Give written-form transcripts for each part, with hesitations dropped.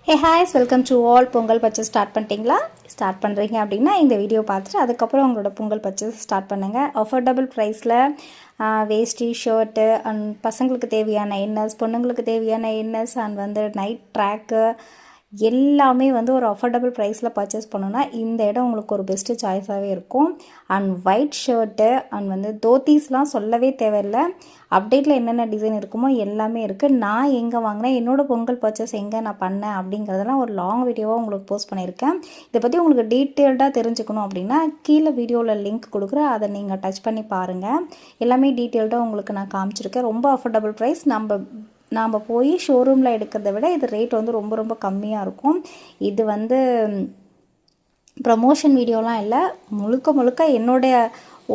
Hey hi's welcome to all. Pongal purchase start பண்ணிட்டீங்களா? Start பண்ணுறீங்க அப்படின்னா இந்த வீடியோ பார்த்துட்டு அதுக்கப்புறம் உங்களோட பொங்கல் பர்ச்சேஸ் ஸ்டார்ட் பண்ணுங்கள். அஃபோர்டபுள் ப்ரைஸில் வேஷ்டி, ஷர்ட்டு அண்ட் பசங்களுக்கு தேவையான இன்னர்ஸ், பொண்ணுங்களுக்கு தேவையான இன்னர்ஸ் அண்ட் நைட் ட்ராக்கு எல்லாமே ஒரு அஃபோர்டபுள் ப்ரைஸில் பர்ச்சேஸ் பண்ணோன்னா இந்த இடம் உங்களுக்கு ஒரு பெஸ்ட்டு சாய்ஸாகவே இருக்கும். அண்ட் ஒயிட் ஷர்ட்டு அண்ட் தோத்தீஸ்லாம் சொல்லவே தேவையில்லை. அப்டேட்டில் என்னென்ன டிசைன் இருக்குமோ எல்லாமே இருக்குது. நான் எங்கே வாங்கினேன், என்னோடய பொங்கல் பர்ச்சேஸ் எங்கே நான் பண்ணேன் அப்படிங்கிறதெல்லாம் ஒரு லாங் வீடியோவாக உங்களுக்கு போஸ்ட் பண்ணியிருக்கேன். இதை பற்றி உங்களுக்கு டீட்டெயில்டாக தெரிஞ்சுக்கணும் அப்படின்னா கீழே வீடியோவில் லிங்க் கொடுக்குறேன், அதை நீங்கள் டச் பண்ணி பாருங்கள். எல்லாமே டீட்டெயில்டாக உங்களுக்கு நான் காமிச்சிருக்கேன். ரொம்ப அஃபோர்டபுள் ப்ரைஸ். நாம் போய் ஷோரூமில் எடுக்கிறத விட இது ரேட் ரொம்ப ரொம்ப கம்மியாக இருக்கும். இது ப்ரமோஷன் வீடியோலாம் இல்லை, முழுக்க முழுக்க என்னுடைய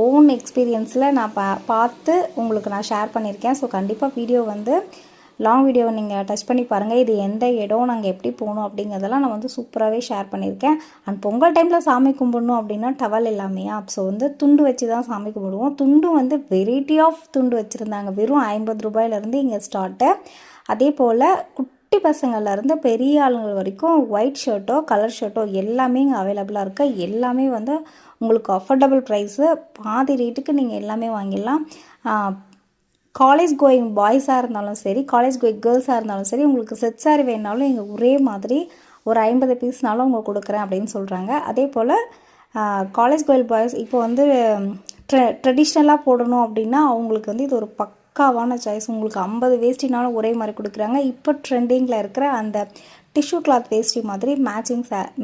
ஓன் எக்ஸ்பீரியன்ஸில் நான் பார்த்து உங்களுக்கு நான் ஷேர் பண்ணியிருக்கேன். ஸோ கண்டிப்பாக வீடியோ லாங் வீடியோவை நீங்கள் டச் பண்ணி பாருங்கள். இது எந்த இடம், நாங்கள் எப்படி போகணும் அப்படிங்கிறதெல்லாம் நான் சூப்பராகவே ஷேர் பண்ணியிருக்கேன். அண்ட் பொங்கல் டைமில் சாமி கும்பிடணும் அப்படின்னா டவல் இல்லாமையா, ஸோ துண்டு வச்சு தான் சாமி கும்பிடுவோம். துண்டு வெரைட்டி ஆஃப் துண்டு வச்சுருந்தாங்க. வெறும் 50 ரூபாயிலேருந்து இங்கே ஸ்டார்ட்டு. அதே போல் குட்டி பசங்கள்லேருந்து பெரிய ஆளுங்கள் வரைக்கும் ஒயிட் ஷர்ட்டோ கலர் ஷர்ட்டோ எல்லாமே இங்கே அவைலபிளாக இருக்குது. எல்லாமே உங்களுக்கு அஃபோர்டபுள் ப்ரைஸு, பாதி ரேட்டுக்கு நீங்கள் எல்லாமே வாங்கிடலாம். காலேஜ் கோயிங் பாய்ஸாக இருந்தாலும் சரி, காலேஜ் கோயிங் கேர்ள்ஸாக இருந்தாலும் சரி, உங்களுக்கு செட் சாரி வேணுனாலும் இங்கே ஒரே மாதிரி ஒரு 50 பீஸ்னாலும் உங்களுக்கு கொடுக்குறேன் அப்படின்னு சொல்கிறாங்க. அதே போல் காலேஜ் கோயில் பாய்ஸ் இப்போ ட்ரெடிஷ்னலாக போடணும் அப்படின்னா அவங்களுக்கு இது ஒரு பக்காவான சாய்ஸ். உங்களுக்கு 50 வேஷ்டினாலும் ஒரே மாதிரி கொடுக்குறாங்க. இப்போ ட்ரெண்டிங்கில் இருக்கிற அந்த டிஷ்யூ கிளாத் வேஷ்டி மாதிரி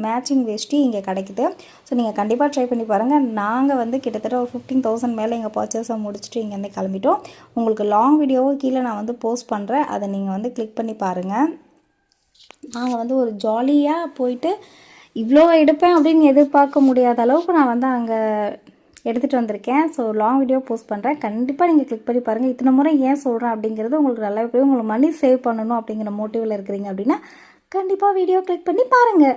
மேட்சிங் வேஷ்டி இங்கே கிடைக்குது. ஸோ நீங்கள் கண்டிப்பாக ட்ரை பண்ணி பாருங்கள். நாங்கள் கிட்டத்தட்ட ஒரு 15,000 மேலே எங்கள் பர்ச்சேஸை முடிச்சுட்டு இங்கேருந்து கிளம்பிட்டோம். உங்களுக்கு லாங் வீடியோவும் கீழே நான் போஸ்ட் பண்ணுறேன், அதை நீங்கள் கிளிக் பண்ணி பாருங்கள். நாங்கள் ஒரு ஜாலியாக போயிட்டு இவ்வளோ எடுப்பேன் அப்படின்னு எதிர்பார்க்க முடியாத அளவுக்கு நான் அங்கே எடுத்துகிட்டு வந்திருக்கேன். ஸோ லாங் வீடியோ போஸ்ட் பண்ணுறேன், கண்டிப்பாக நீங்கள் கிளிக் பண்ணி பாருங்கள். இத்தனை முறை ஏன் சொல்கிறேன் அப்படிங்கிறது உங்களுக்கு நல்லாவே புரியும். உங்களுக்கு மணி சேவ் பண்ணணும் அப்படிங்கிற மோட்டிவில் இருக்கிறீங்க அப்படின்னா கண்டிப்பாக வீடியோ கிளிக் பண்ணி பாருங்கள்.